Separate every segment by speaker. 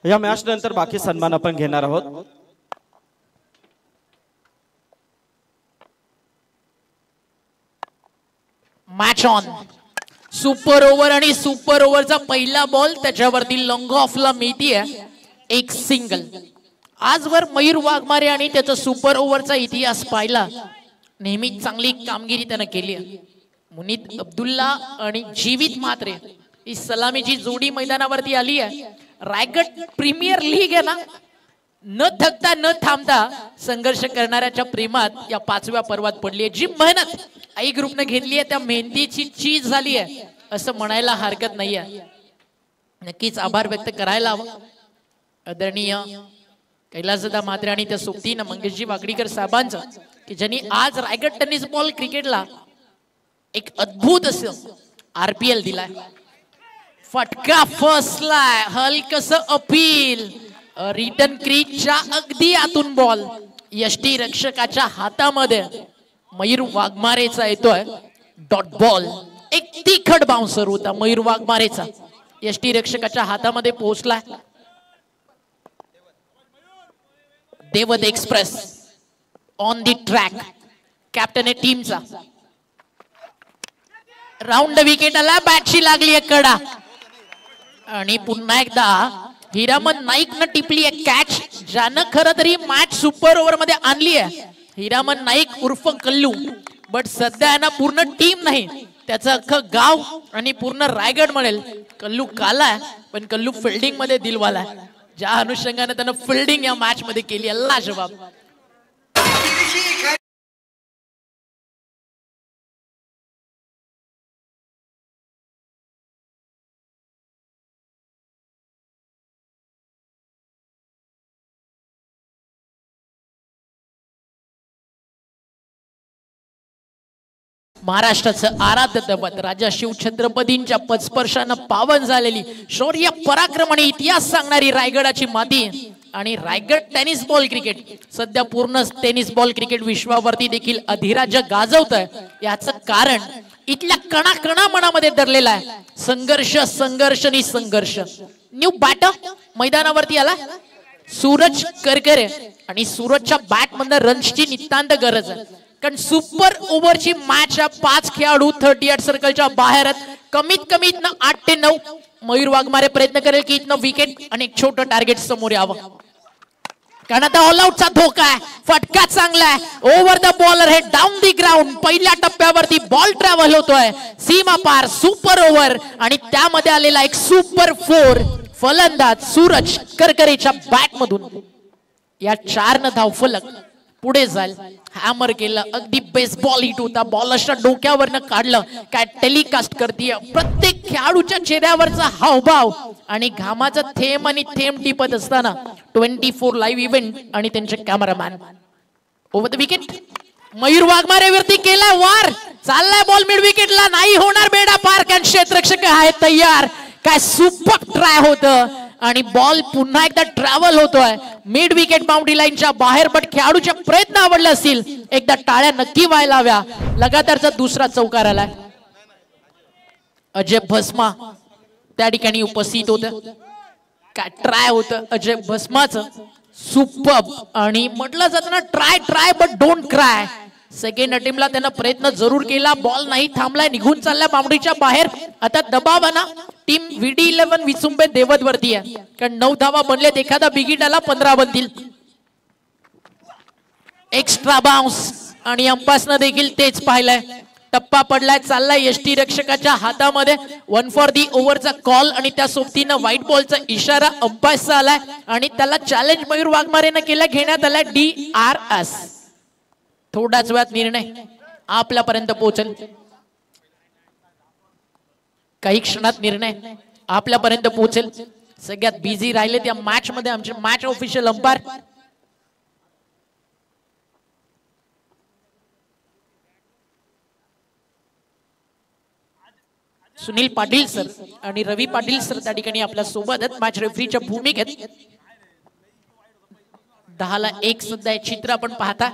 Speaker 1: या मॅच नंतर बाकी सन्मान आपण घेणार आहोत।
Speaker 2: Match on. सुपर ओव्हर आणि सुपर ओव्हरचा पहिला बॉल त्याच्यावरती लॉंग ऑफला मिळतीये एक सिंगल। आजवर मयूर वाघमारे आणि त्याचा सुपर ओव्हरचा इतिहास पाहिला नेहमी चांगली कामगिरी त्याने केली आहे। मुनीत अब्दुल्ला आणि जीवित म्हात्रे ही सलामीची जोडी मैदानावरती आली आहे। रायगड प्रीमियर लीग आहे ना, न थकता न थांबता संघर्ष करणाऱ्याच्या प्रेमात या 5व्या पर्वात पडली आहे। जी मेहनत आई ग्रुपने घेतली आहे त्या मेहनतीची चीज झाली आहे असं म्हणायला हरकत नाही आहे। नक्कीच आभार व्यक्त करायला हवं आदरणीय कैलासदादा म्हात्रे आणि त्या सोबतीनं मंगेशजी वाकडीकर साहेबांचं की ज्यांनी आज रायगड टेनिस बॉल क्रिकेटला एक अद्भुत असं RPL दिलाय। फटका फसलाय, हलकस अपील, रिटर्न क्रीजच्या अगदी आतून बॉल यष्टी रक्षकाच्या हातामध्ये मयूर वाघमारेचा येतोय डॉट बॉल। एक तिखट बाउन्सर होता मयूर वाघमारेचा, यष्टी रक्षकाच्या हातामध्ये पोहोचलाय। Devad express on the track, captain आहे टीमचा। राऊंड विकेट आला, बॅटची लागली एक कडा आणि पुन्हा एकदा हिरामन नाईक न टिपली आहे कॅच, ज्यानं खरं तरी मॅच सुपर ओव्हर मध्ये आणली आहे। हिरामन नाईक उर्फ कल्लू, बट सध्या आहे ना पूर्ण टीम नाही त्याचं अख्खं गाव आणि पूर्ण रायगड म्हणेल कल्लू काला, पण कल्लू फिल्डिंग मध्ये दिलवाला, ज्या अनुषंगाने त्यानं फिल्डिंग या मॅच मध्ये केली आहे लाजवाब। महाराष्ट्राचं आराध्य दैवत राजा शिवछत्रपतींच्या पदस्पर्शानं पावन झालेली शौर्य पराक्रम आणि इतिहास सांगणारी रायगडाची माती आणि रायगड टेनिस बॉल क्रिकेट सध्या पूर्ण टेनिस बॉल क्रिकेट विश्वावरती देखील अधिराज्य गाजवतंय। याचं कारण इथल्या कणा कणा मनामध्ये दडलेला आहे संघर्ष संघर्ष आणि संघर्ष। न्यू बॅटर मैदानावरती आला सूरज करकरे आणि सूरजच्या बॅट मधनं रन्सची नितांत गरज आहे, कारण सुपर ओव्हरची मॅच आहे। 5 खेळाडू 38 सर्कलच्या बाहेर आहेत, कमीत कमी 8 ते 9 मयूर वाघमारे प्रयत्न करेल की इथनं विकेट आणि एक छोटं टार्गेट समोर यावं, कारण आता ऑल आउटचा धोका आहे। फटका चांगला आहे, ओव्हर द बॉलर हे डाऊन दी ग्राउंड। पहिल्या टप्प्यावरती बॉल ट्रॅव्हल होतोय सीमा पार, सुपर ओव्हर आणि त्यामध्ये आलेला एक सुपर 4 फलंदाज सूरज करकरेच्या बॅट मधून या 4 न धावफलक पुढे जाईल। हॅमर केलं, अगदी बेसबॉल हिट होता, बॉलरच्या डोक्यावरनं काढलं, काय टेलिकास्ट करतीये प्रत्येक खेळाडूच्या चेहऱ्यावरचा हावभाव आणि घामाचा थेंब आणि थेंब टिपत असताना 24 लाईव्ह इव्हेंट आणि त्यांचे cameraman. Over the wicket Mayur Waghmare वरती केला वार, चाललाय बॉल मिड विकेटला, नाही होणार बेडा पार, कारण क्षेत्ररक्षक आहे तयार। काय सुपर ट्राय होतं आणि बॉल पुन्हा एकदा ट्रॅव्हल होतोय मिड विकेट बाउंड्री लाईनच्या बाहेर, बट खेळाडूचे प्रयत्न आवडले असतील एकदा टाळ्या नक्की व्हायला हव्या। लगातारचा दुसरा चौकार आलाय, अजय भस्मा त्या ठिकाणी उपस्थित होते। काय ट्राय होतं अजय भस्माचं, सुपर्ब, आणि म्हटलं जातं ना try try but don't cry. Second अटेम्प्टला त्यानं प्रयत्न जरूर केला, बॉल नाही थांबलाय, निघून चाललाय बाउंड्रीच्या बाहेर। आता दबाव आहे ना टीम VD11 विचुंबे देवत वरती आहे, कारण 9 धावा बनलेत, एखादा बिगिट आला 15 बनतील। एक्स्ट्रा बाउन्स आणि अंपासनं देखील तेच पाहिलंय, टप्पा पडलाय, चाललाय यष्टी रक्षकाच्या हातामध्ये 1 फॉर दी ओव्हरचा कॉल आणि त्या सोबतीनं व्हाईट बॉलचा इशारा अंपायरचा आलाय आणि त्याला चॅलेंज मयूर वाघमारेनं केलं, घेण्यात आलाय DRS। थोड्याच वेळात निर्णय आपल्यापर्यंत पोहोचेल, काही क्षणात निर्णय आपल्यापर्यंत पोहोचेल। सगळ्यात बिझी राहिले त्या मॅच मध्ये आमचे match official umpire Sunil Patil sir आणि रवी पाटील सर त्या ठिकाणी आपल्या सोबत आहेत मॅच रेफरीच्या भूमिकेत। 10ला 1 सध्या हे चित्र आपण पाहता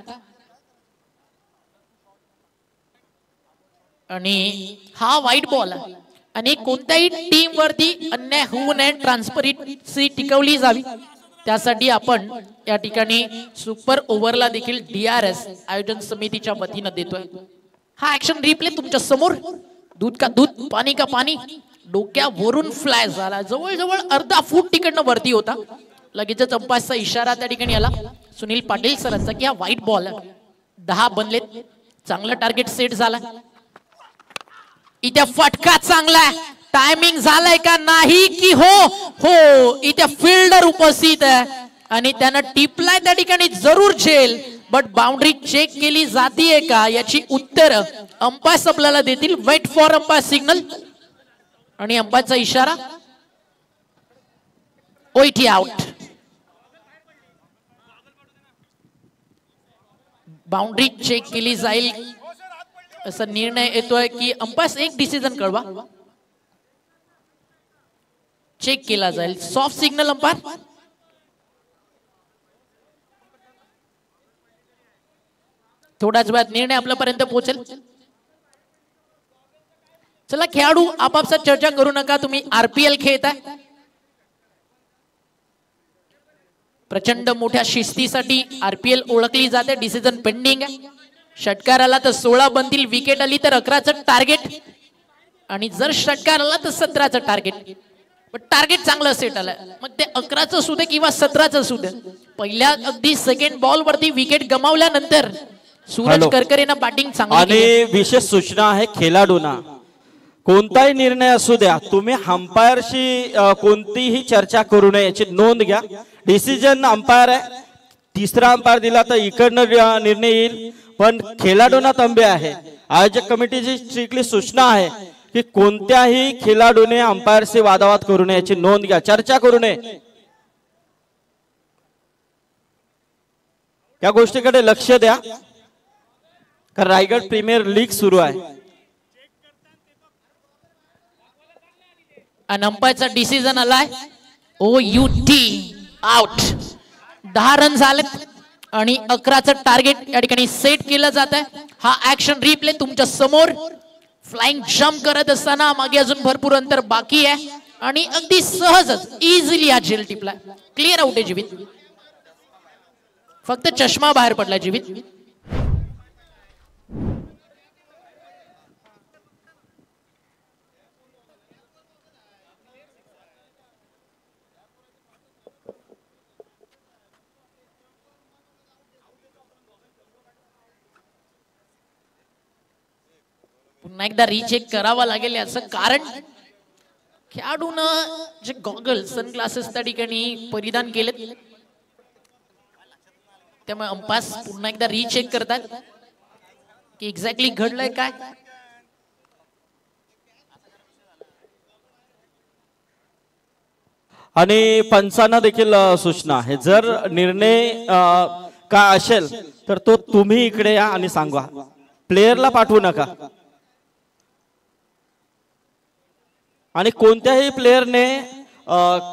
Speaker 2: आणि हा व्हाईट बॉल आणि कोणत्याही टीम वरती अन्याय होऊ नये, ट्रान्सपरन्सी टिकवली जावी, त्यासाठी आपण या ठिकाणी सुपर ओव्हरला देखील DRS आयोजन समितीच्या वतीनं देतोय. हा ऍक्शन रिप्ले तुमच्या समोर. दूध का दूध, पाणी का पाणी, डोक्यावरून फ्लाय झाला, जवळजवळ अर्धा फूट तिकडनं वरती होता. लगेचच अंपायरचा इशारा त्या ठिकाणी आला सुनील पाटील सरांचा की हा व्हाईट बॉल. 10 बनलेत, चांगलं टार्गेट सेट झाला. इथे फटका चांगला, टायमिंग झालाय का नाही की हो हो, इथे फिल्डर उपस्थित आहे आणि त्यानं टिपलाय त्या ठिकाणी जरूर झेल, बट बाउंड्री चेक केली जातीये का याची उत्तर अंपायर आपल्याला देतील. वेट फॉर अंपायर सिग्नल आणि अंपायरचा इशारा. OET out. बाउंड्री चेक केली जाईल असा निर्णय येतोय की अंपायर एक डिसिजन कळवा, चेक केला जाईल. Soft signal umpire. थोड्याच वेळात निर्णय आपल्यापर्यंत पोहोचेल. चला खेळाडू आपापसात चर्चा करू नका, तुम्ही RPL खेळताय. प्रचंड मोठ्या शिस्तीसाठी RPL ओळखली जाते. डिसिजन पेंडिंग आहे. षटकार आला तर 16 बनतील, विकेट आली तर 11चं टार्गेट, आणि जर षटकार आला तर 17चं टार्गेट. पण टार्गेट चांगलं सेट आलंय, मग ते 11चं असू दे किंवा 17चं असू दे. पहिल्या अगदी सेकंड बॉल वरती विकेट गमावल्यानंतर सूरज करकरेनं बॅटिंग चांगली
Speaker 1: आणि विशेष सूचना आहे खेळाडूंना, कोणताही निर्णय असू द्या, तुम्ही अंपायरशी कोणतीही चर्चा करू नये याची नोंद घ्या. डिसिजन अंपायर आहे, तिसरा अंपायर दिला तर इकडनं निर्णय येईल, पण खेळाडूंना तंबे आहे. आयोजक कमिटीची स्ट्रिक्टली सूचना आहे की कोणत्याही खेळाडूने अंपायरशी वादावाद करू नये याची नोंद घ्या, चर्चा करू नये. या गोष्टीकडे लक्ष द्या, कारण रायगड प्रीमियर लीग सुरू आहे.
Speaker 2: आणि अंपायरचा डिसिजन आलाय OUT आउट. 10 रन झालेत आणि 11चं टार्गेट या ठिकाणी सेट केलं जात आहे. हा ऍक्शन रिप्ले तुमच्या समोर. फ्लाइंग जम्प करत असताना मागे अजून भरपूर अंतर बाकी आहे आणि अगदी सहजच इझिली हा झेल टिपला. क्लिअर आउट आहे जीवित, फक्त चष्मा बाहेर पडला जीवित. पुन्हा एकदा रीचेक करावा लागेल याचं कारण खेळाडून जे गॉगल सनग्लासेस त्या ठिकाणी परिधान केलेत, त्यामुळे अंपायर पुन्हा एकदा रीचेक करतात की एक्झॅक्टली घडलंय काय.
Speaker 1: आणि पंचांना देखील सूचना आहे, जर निर्णय काय असेल तर तो तुम्ही इकडे या आणि सांगा, प्लेयरला पाठवू नका. आणि कोणत्याही प्लेयरने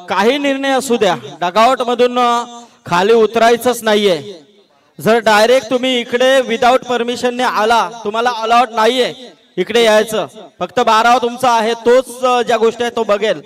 Speaker 1: काही निर्णय असू द्या, डगआउट मधून खाली उतरायचंच नाहीये. जर डायरेक्ट तुम्ही इकडे विदाउट परमिशनने आला, तुम्हाला अलाउड नाहीये इकडे यायचं. फक्त 12 तुमचा आहे, तोच ज्या गोष्टी आहेत तो बघेल.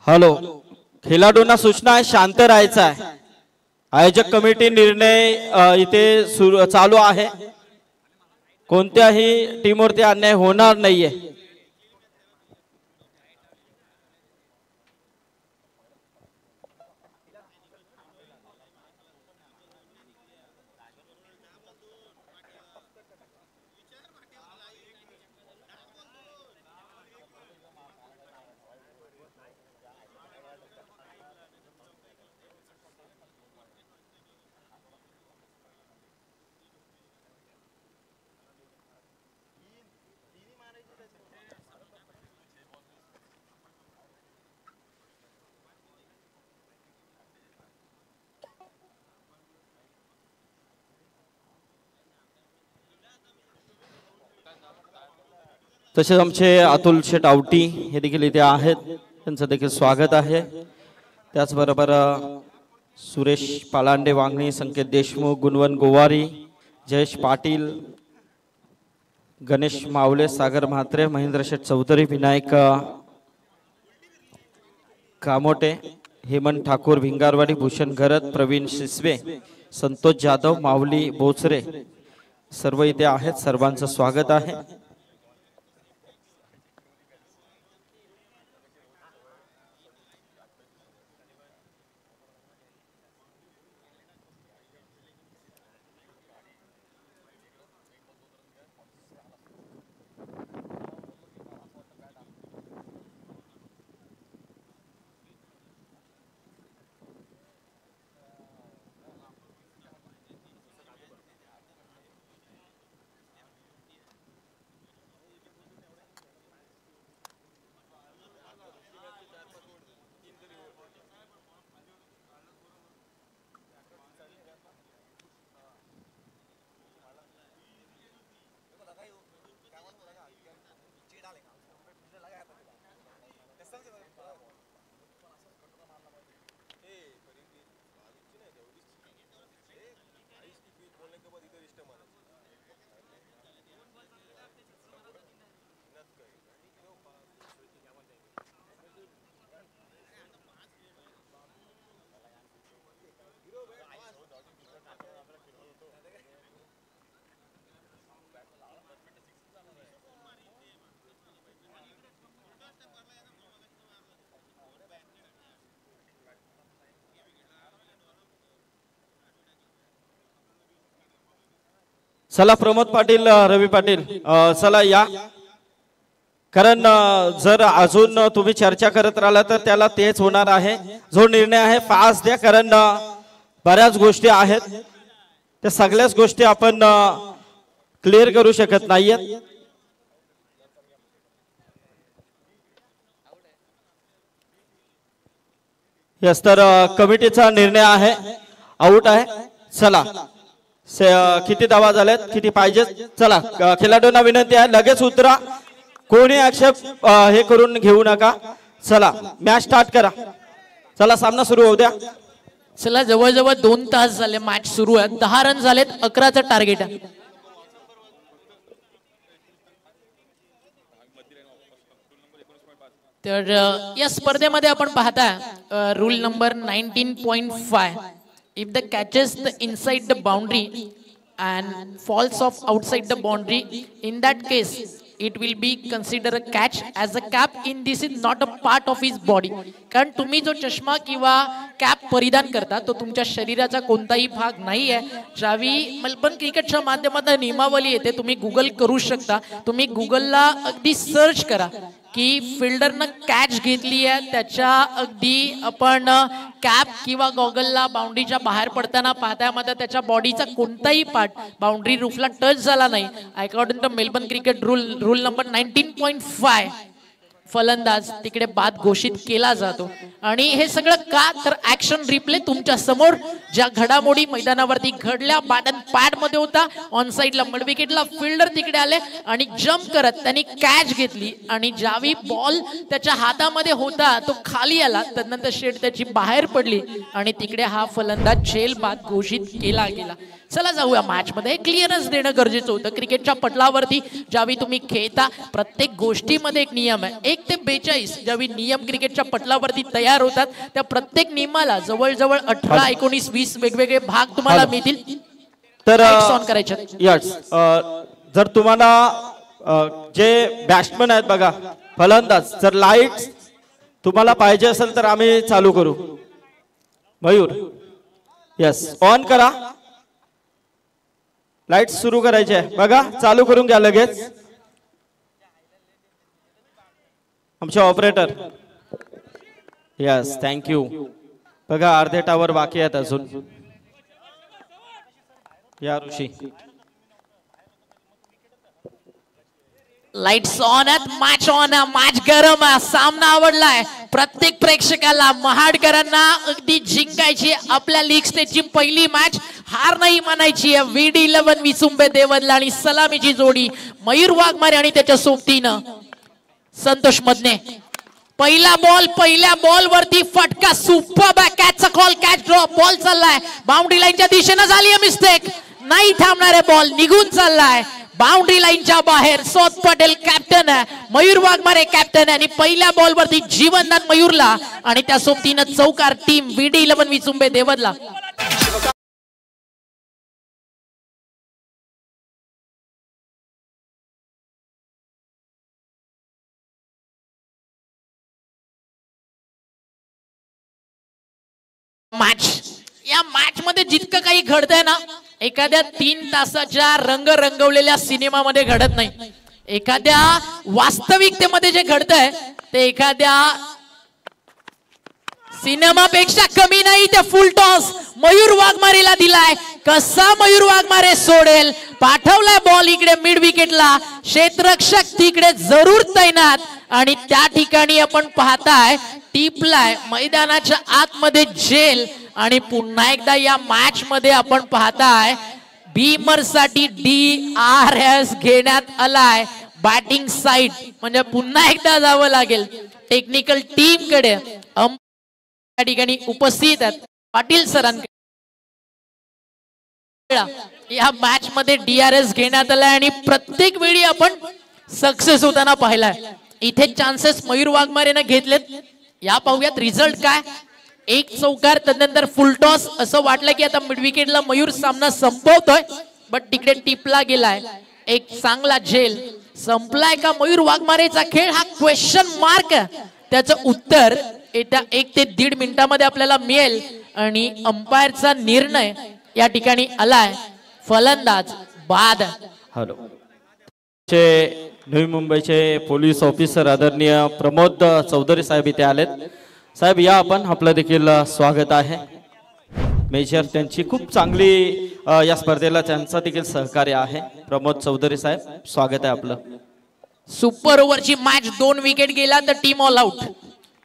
Speaker 1: हॅलो, खेळाडूंना सूचना आहे शांत राहायचं आहे. आयोजक कमिटी निर्णय इथे चालू आहे. कोणत्याही टीमवरती अन्याय होणार नाहीये. तसेच आमचे अतुल शेट आवटी हे देखील इथे आहेत, त्यांचं देखील स्वागत आहे. त्याचबरोबर सुरेश पालांडे वांगणी, संकेत देशमुख, गुणवन गोवारी, जयेश पाटील, गणेश मावले, सागर म्हात्रे, महेंद्र शेठ चौधरी, विनायक कामोटे, हेमंत ठाकूर भिंगारवाडी, भूषण घरत, प्रवीण शिसवे, संतोष जाधव, माऊली बोचरे सर्व इथे आहेत. सर्वांचं स्वागत आहे. चला प्रमोद पाटील, रवी पाटील चला या. कारण जर अजून तुम्ही चर्चा करत राहिला तर त्याला तेच होणार आहे. जो निर्णय आहे फास्ट द्या, कारण बऱ्याच गोष्टी आहेत, त्या सगळ्याच गोष्टी आपण क्लिअर करू शकत नाहीयेत. यस, तर कमिटीचा निर्णय आहे, आउट आहे. चला, किती धावा झाल्यात, किती पाहिजे. चला, खेळाडूंना विनंती आहे लगेच उतरा, कोणी आक्षेप हे करून घेऊ नका. चला, मॅच स्टार्ट करा. चला, सामना सुरू होऊ द्या.
Speaker 2: चला, जवळजवळ 2 तास झाले मॅच सुरू आहे. 10 रन झालेत, 11चं टार्गेट आहे. तर या स्पर्धेमध्ये आपण पाहता rule number 19.5, if the catches the inside the boundary and falls off outside the boundary, in that case it will be considered a catch, as a cap in this is not a part of his body. कारण तुम्ही जो चष्मा किंवा cap परिधान करता तो तुमच्या शरीराचा कोणताही भाग नाही आहे. ज्यावेळी मेलबर्न क्रिकेटच्या माध्यमातून नियमावली येते, तुम्ही गुगल करू शकता. तुम्ही गुगलला अगदी सर्च करा की फिल्डरनं कॅच घेतली आहे, त्याच्या अगदी आपण कॅप किंवा गॉगलला बाउंड्रीच्या बाहेर पडताना पाहता, मात्र त्याच्या बॉडीचा कोणताही पार्ट बाउंड्री रूफला टच झाला नाही. According to Melbourne cricket rule number 19.5 फलंदाज तिकडे बाद घोषित केला जातो. आणि हे सगळं का, तर ऍक्शन रिप्ले तुमच्या समोर ज्या घडामोडी मैदानावरती घडल्या, बॅटन पॅड मध्ये होता, ऑन साइडला मिड विकेटला फिल्डर तिकडे आले आणि जम्प करत त्यांनी कॅच घेतली आणि ज्यावेळी बॉल त्याच्या हातामध्ये होता तो खाली आला, त्यानंतर शेट त्याची बाहेर पडली आणि तिकडे हा फलंदाज झेल बाद घोषित केला गेला. चला जाऊया मॅच मध्ये. क्लिअरन्स देणं गरजेचं होतं. क्रिकेटच्या पटलावरती ज्यावेळी तुम्ही खेळता प्रत्येक गोष्टीमध्ये एक नियम आहे. 1 ते 42 ज्यावेळी नियम क्रिकेटच्या पटलावरती तयार होतात त्या प्रत्येक नियमाला जवळजवळ 18, 19, 20 वेगवेगळे भाग तुम्हाला मिळतील.
Speaker 1: तर
Speaker 2: ऑन करायचे.
Speaker 1: यस, जर तुम्हाला जे बॅट्समन आहेत बघा, फलंदाज, जर लाईट तुम्हाला पाहिजे असेल तर आम्ही चालू करू. मयूर, यस, ऑन करा. लाईट सुरू करायची आहे बघा, चालू करून घ्या लगेच. आमचे ऑपरेटर. Yes, thank you. बघा अर्धे टावर बाकी आहेत अजून. या ऋषी.
Speaker 2: लाईट्स ऑन आहेत. मॅच ऑन आहे. मॅच गरम आहे. सामना आवडलाय प्रत्येक प्रेक्षकाला. महाडकरांना अगदी जिंकायची आपल्या लीग स्टेजची पहिली मॅच. हार नाही मानायची आहे. VD11 विसुंबे देवदला आणि सलामीची जोडी मयूर वाघमारे आणि त्याच्या सोबतीनं संतोष मदने. पहिला बॉल, पहिल्या बॉल वरती फटका. सुपर कॅचचा कॉल. Catch drop. बॉल चाललाय बाउंड्री लाईनच्या दिशेनं. झाली आहे मिस्टेक. नाही थांबणारे बॉल निघून चाललाय बाउंड्री लाईनच्या बाहेर. सौद पटेल कॅप्टन आहे. मयूर वाघमारे कॅप्टन आहे आणि पहिल्या बॉल वरती जीवनदान मयूरला आणि त्या सोबतीनं चौकार टीम VD11 विसुंबे देवदला. मॅच, या मॅच मध्ये जितकं काही घडतंय ना, एखाद्या 3 तासाच्या रंग रंगवलेल्या सिनेमामध्ये घडत नाही. एखाद्या वास्तविकतेमध्ये जे घडतंय ते एखाद्या सिनेमापेक्षा कमी नाही. ते फुल टॉस मयूर वाघमारेला दिलाय. कसा मयूर वाघमारे सोडेल. पाठवलाय बॉल इकडे मिड विकेटला. क्षेत्ररक्षक तिकडे जरूर तैनात आणि त्या ठिकाणी आपण पाहताय टिपलाय मैदानाच्या आतमध्ये जेल. आणि पुन्हा एकदा या मॅच मध्ये आपण पाहताय बीमर साठी DRS घेण्यात आलाय. बॅटिंग साइड म्हणजे पुन्हा एकदा जावं लागेल टेक्निकल टीम कडे. त्या ठिकाणी उपस्थित आहेत पाटील सरांकडे. या मॅच मध्ये DRS घेण्यात आलाय आणि प्रत्येक वेळी आपण सक्सेस होताना पाहिलाय. इथे चान्सेस मयूर वाघमारेने घेतलेत. या पाहूयात रिझल्ट काय. 1 चौकार त्यानंतर फुल टॉस. असं वाटलं की आता मिड विकेटला मयूर सामना संपवतोय बट तिकडे टिपला गेलाय. एक चांगला झेल. संपलाय का मयूर वाघमारेचा खेळ हा क्वेश्चन मार्क. त्याचं उत्तर येत्या 1 ते 1.5 मिनिटांमध्ये आपल्याला मिळेल. आणि अंपायरचा निर्णय या ठिकाणी आलाय. फलंदाज बाद.
Speaker 1: हॅलो, नवी मुंबईचे पोलीस ऑफिसर आदरणीय प्रमोद चौधरी साहेब इथे आलेत. साहेब या आपण, आपलं देखील स्वागत आहे. मेजर त्यांची खूप चांगली या स्पर्धेला त्यांचा देखील सहकार्य आहे. प्रमोद चौधरी साहेब, स्वागत आहे आपलं.
Speaker 2: सुपर ओव्हरची मॅच 2 विकेट गेला तर टीम ऑल आउट.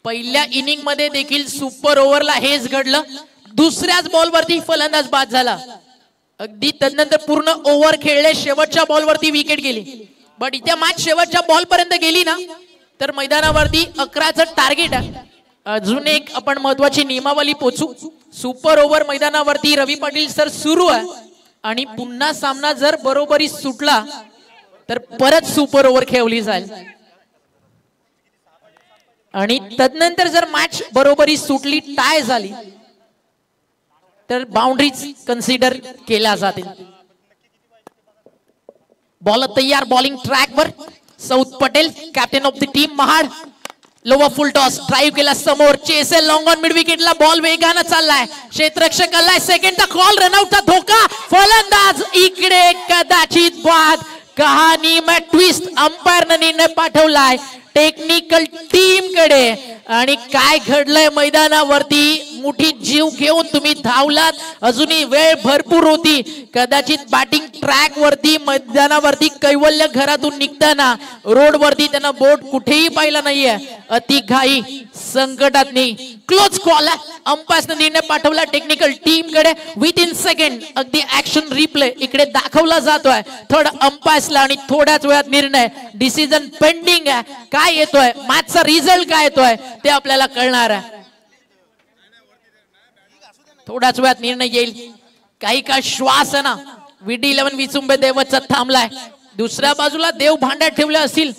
Speaker 2: पहिल्या इनिंग मध्ये देखील सुपर ओव्हरला हेच घडलं. दुसऱ्याच बॉल वरती फलंदाज बाद झाला. अगदी त्यानंतर पूर्ण ओव्हर खेळले. शेवटच्या बॉल वरती विकेट गेली. बट इथे मॅच शेवटच्या बॉल पर्यंत गेली ना तर मैदानावरती 11चं टार्गेट आहे. अजून एक आपण महत्वाची नियमावली पोचू. सुपर ओव्हर मैदानावरती रवी पाटील सर सुरू आहे आणि पुन्हा सामना जर बरोबरी सुटला तर परत सुपर ओव्हर खेळली जाईल. आणि तदनंतर जर मॅच बरोबरी सुटली, टाय झाली तर बाउंड्रीज कन्सिडर केल्या जातील. बॉल तयार. बॉलिंग ट्रॅक वर Saud Patel captain of the team Mahad. Lower full toss. Drive केला समोर. चेसेल लॉंग ऑन मिड विकेटला. बॉल वेगानं चाललाय. क्षेत्ररक्षक आलाय. सेकंडचा कॉल. रनआउटचा धोका. फलंदाज इकडे कदाचित बाद. कहाणी में ट्विस्ट. अंपायरने निर्णय पाठवलाय टेक्निकल टीम कडे. आणि काय घडलंय मैदानावरती. मुठी जीव घेऊन तुम्ही धावलात. अजूनही वेळ भरपूर होती. कदाचित बॅटिंग ट्रॅक वरती मैदानावरती कैवल्य घरातून निघताना रोड वरती त्यांना बोट कुठेही पाहिला नाहीये. अति घाई संकटात नाही. क्लोज कॉल आहे. अंपायरने निर्णय पाठवला टेक्निकल टीम कडे. विदिन सेकंड अगदी ऍक्शन रिप्ले इकडे दाखवला जातोय थर्ड अंपायर्सला. आणि थोड्याच वेळात निर्णय. डिसिजन पेंडिंग आहे. काय येतोय मॅचचा रिझल्ट काय येतोय ते आपल्याला कळणार आहे. थोड्याच वेळात निर्णय येईल. काही का श्वास आहे ना VD11 विचुंबे देवचा थांबलाय. दुसऱ्या बाजूला देव भांड्यात ठेवले असतील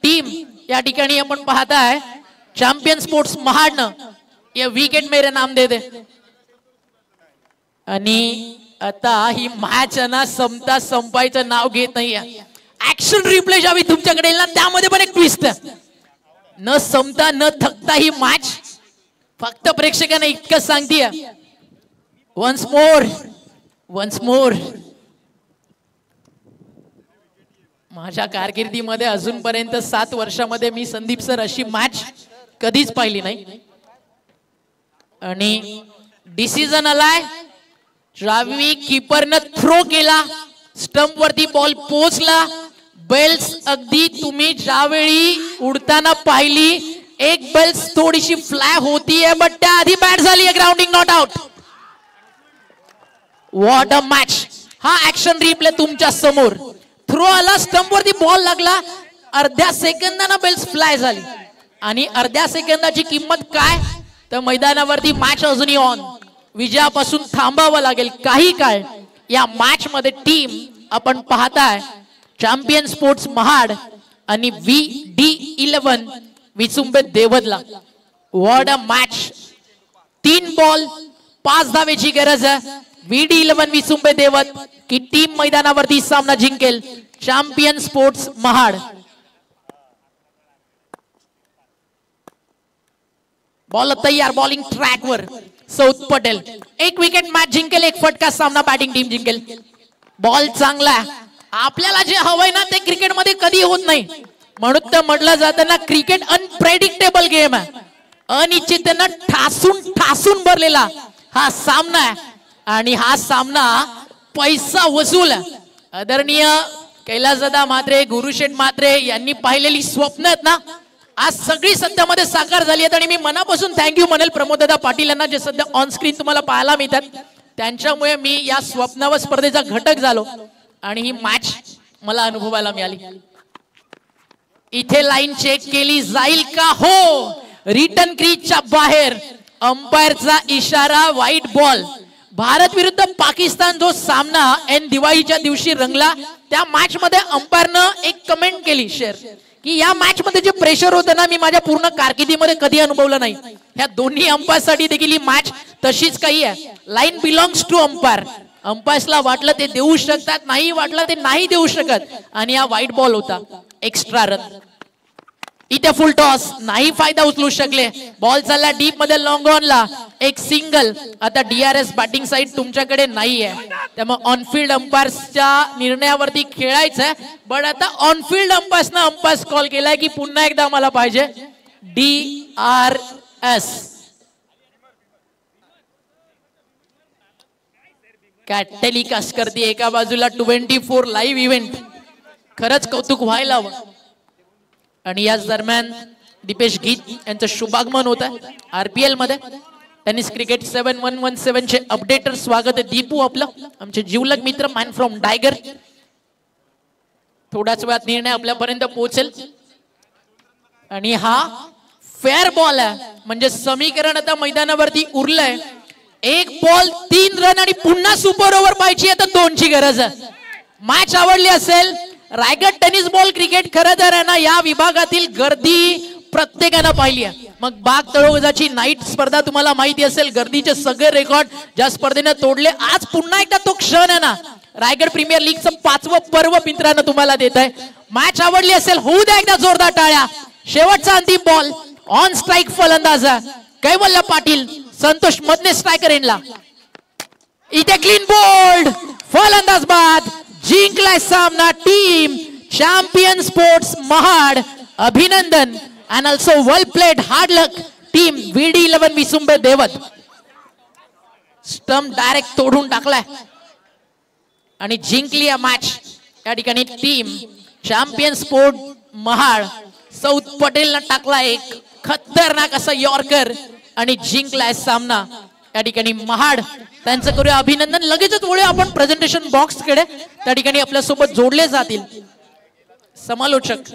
Speaker 2: टीम. या ठिकाणी आपण पाहताय चॅम्पियन स्पोर्ट्स महाडनं ये विकेट मेरे नाम दे दे. आणि आता ही मॅच ना संपायचं नाव घेत नाहीये. ऍक्शन रिप्ले ज्यावेळी तुमच्याकडे येईल ना त्यामध्ये पण एक ट्विस्ट. न संपता न थकता ही मॅच फक्त प्रेक्षकांना इतकं सांगतीये. वन्स मोर माझ्या कारकिर्दीमध्ये अजूनपर्यंत 7 वर्षामध्ये मी संदीप सर अशी मॅच कधीच पाहिली नाही. आणि डिसिजन आलाय ज्यावेळी कीपरनं थ्रो केला स्टंप वरती बॉल पोहोचला. बेल्स अगदी तुम्ही ज्यावेळी उडताना पाहिली एक बेल्स थोडीशी फ्लाय होतीये बट त्या आधी बॅट झाली आहे. Grounding not out. What a match. हा ऍक्शन रिप्ले तुमच्या समोर. थ्रो आला स्टंप वरती बॉल लागला अर्ध्या सेकंदाना बेल्स फ्लाय झाली. आणि अर्ध्या सेकंदाची किंमत काय तर मैदानावरती मॅच अजूनही ऑन. विजयापासून थांबावं लागेल काही काळ. या मॅच मध्ये टीम आपण पाहताय चॅम्पियन स्पोर्ट्स महाड आणि VD11 विचुंबे देवदला. What a match. 3 बॉल 5 धावेची गरज आहे. VD11 विचुंबे देवद की टीम मैदानावरती सामना जिंकेल. Champion sports Mahad. बॉल तयार. बॉलिंग ट्रॅकवर सौथ पटेल. 1 विकेट मॅच जिंकेल. 1 फटका सामना बॅटिंग टीम जिंकेल. बॉल चांगला. आपल्याला जे हवंय ना ते क्रिकेटमध्ये कधी होत नाही. म्हणून तर म्हटलं जातं ना क्रिकेट अनप्रेडिक्टेबल गेम आहे. अनिश्चिततेनं ठासून भरलेला हा सामना आहे. आणि हा सामना पैसा वसूल. आदरणीय कैलासदादा म्हात्रे गुरुशेठ म्हात्रे यांनी पाहिलेली स्वप्न आहेत ना आज सगळी सध्यामध्ये साकार झाली आहेत. आणि मी मनापासून थँक्यू म्हणेल प्रमोददादा पाटील यांना जे सध्या ऑन स्क्रीन तुम्हाला पाहायला मिळतात. त्यांच्यामुळे मी या स्वप्नावर स्पर्धेचा घटक झालो आणि ही मॅच मला अनुभवायला मिळाली. इथे लाईन चेक केली जाईल का. हो. रिटर्न क्रीजच्या बाहेर. अंपायरचा इशारा. White ball. भारत विरुद्ध पाकिस्तान जो सामना दिवाळीच्या दिवशी रंगला त्या मॅच मध्ये अंपायरनं एक कमेंट केली शेअर की या मॅच मध्ये जे प्रेशर होतं ना मी माझ्या पूर्ण कारकिर्दीमध्ये कधी अनुभवलं नाही. ह्या दोन्ही अंपायरसाठी देखील ही मॅच तशीच काही आहे. Line belongs to umpire. अंपायर्सला वाटलं ते देऊ शकतात नाही वाटलं ते नाही देऊ शकत. आणि हा व्हाईट बॉल होता. Extra run. इथे फुल टॉस नाही फायदा उचलू शकले. बॉल चालला डीप मध्ये लॉंग ऑनला. एक सिंगल. आता DRS बॅटिंग साईड तुमच्याकडे नाहीये त्यामुळे ऑनफिल्ड अंपायर्सच्या निर्णयावरती खेळायचंय. बट आता ऑनफिल्ड अंपायर्सनं अंपायर्स कॉल केलाय की पुन्हा एकदा मला पाहिजे DRS. कॅट टेलिकास्ट करते एका बाजूला 24 लाईव्ह इव्हेंट. खरंच कौतुक व्हायला हवं. आणि याच दरम्यान दीपेश गीत यांचं शुभागमन होत आहे RPL मध्ये. टेनिस क्रिकेट 7117 चे अपडेटर स्वागत आहे. दीपू आपलं आमचे जीवलग मित्र मॅन फ्रॉम टायगर. थोड्याच वेळात निर्णय आपल्यापर्यंत पोहोचेल. आणि हा फेअर बॉल आहे म्हणजे समीकरण आता मैदानावरती उरलंय. 1 बॉल 3 रन आणि पुन्हा सुपर ओव्हर पाहिजे तर 2ची गरज आहे. मॅच आवडली असेल रायगड टेनिस बॉल क्रिकेट खरं तर आहे ना या विभागातील गर्दी प्रत्येकानं पाहिली आहे. मग बाग तळोजाची नाईट स्पर्धा तुम्हाला माहिती असेल. गर्दीचे सगळे रेकॉर्ड ज्या स्पर्धेने तोडले. आज पुन्हा एकदा तो क्षण आहे ना रायगड प्रीमियर लीगचं 5वं पर्व मित्रांनो तुम्हाला देत आहे. मॅच आवडली असेल होऊ द्या एकदा जोरदार टाळ्या. शेवटचा अंतिम बॉल. ऑन स्ट्राईक फलंदाज कैवल्य पाटील. संतोष मधने स्ट्रायकर एंडला. इथे क्लीन बोल्ड. फलंदाज बाद. जिंकलाय सामना टीम चॅम्पियन स्पोर्ट्स महाड. अभिनंदन and also well played. hard luck team VD11 Vichumbe Devad. Stump direct तोडून टाकलाय आणि जिंकली या मॅच. या ठिकाणी टीम चॅम्पियन स्पोर्ट महाड सौथ पटेलनं टाकला एक खतरनाक असा यॉर्कर आणि जिंकलाय सामना. या ठिकाणी महाड त्यांचं करूया अभिनंदन. लगेचच वळूया आपण प्रेझेंटेशन बॉक्स कडे. त्या ठिकाणी आपल्या सोबत जोडले जातील समालोचक.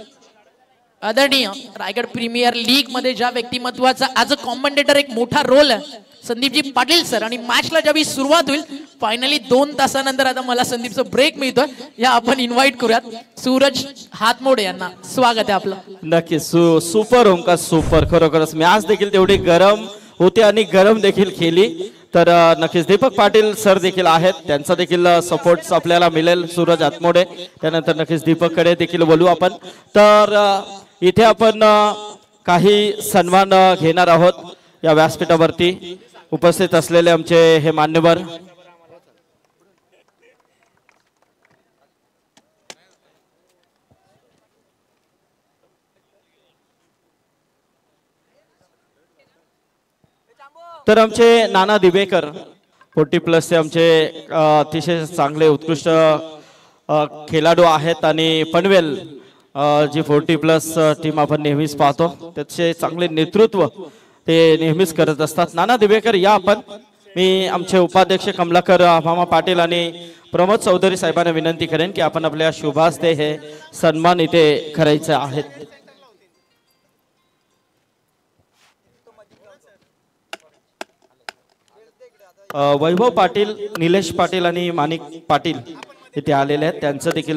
Speaker 2: आदरणीय रायगड प्रीमियर लीग मध्ये ज्या व्यक्तिमत्वाचा ॲज अ कॉमेंटेटर एक मोठा रोल आहे संदीपजी पाटील सर आणि मॅचला ज्यावेळी सुरुवात होईल फायनली 2 तासानंतर आता मला संदीपचा ब्रेक मिळतोय. या आपण इन्व्हाइट करूयात सूरज हातमोडे यांना. स्वागत आहे आपलं.
Speaker 1: नक्की सुपर ओमकार सुपर. खरोखरच मॅच देखील तेवढी गरम होती आणि गरम देखील खेळली. तर नक्कीच दीपक पाटील सर देखील आहेत, त्यांचा देखील सपोर्ट आपल्याला मिळेल. सूरज हातमोडे त्यानंतर नक्कीच दीपककडे देखील बोलू आपण. तर इथे आपण काही सन्मान घेणार आहोत या व्यासपीठावरती उपस्थित असलेले आमचे हे मान्यवर. तर आमचे नाना दिवेकर 40+ चे आमचे अतिशय चांगले उत्कृष्ट खेळाडू आहेत आणि पनवेल जी 40+ टीम आपण नेहमीच पाहतो त्याचे चांगले नेतृत्व ते नेहमीच करत असतात. नाना दिवेकर या आपण. मी आमचे उपाध्यक्ष कमलाकर मामा पाटील आणि प्रमोद चौधरी साहेबांना विनंती करेन की आपण आपल्या शुभास्ते हे सन्मान इथे करायचे आहेत. वैभव पाटील, निलेश पाटील आणि माणिक पाटील इथे आलेले आहेत, त्यांचं देखील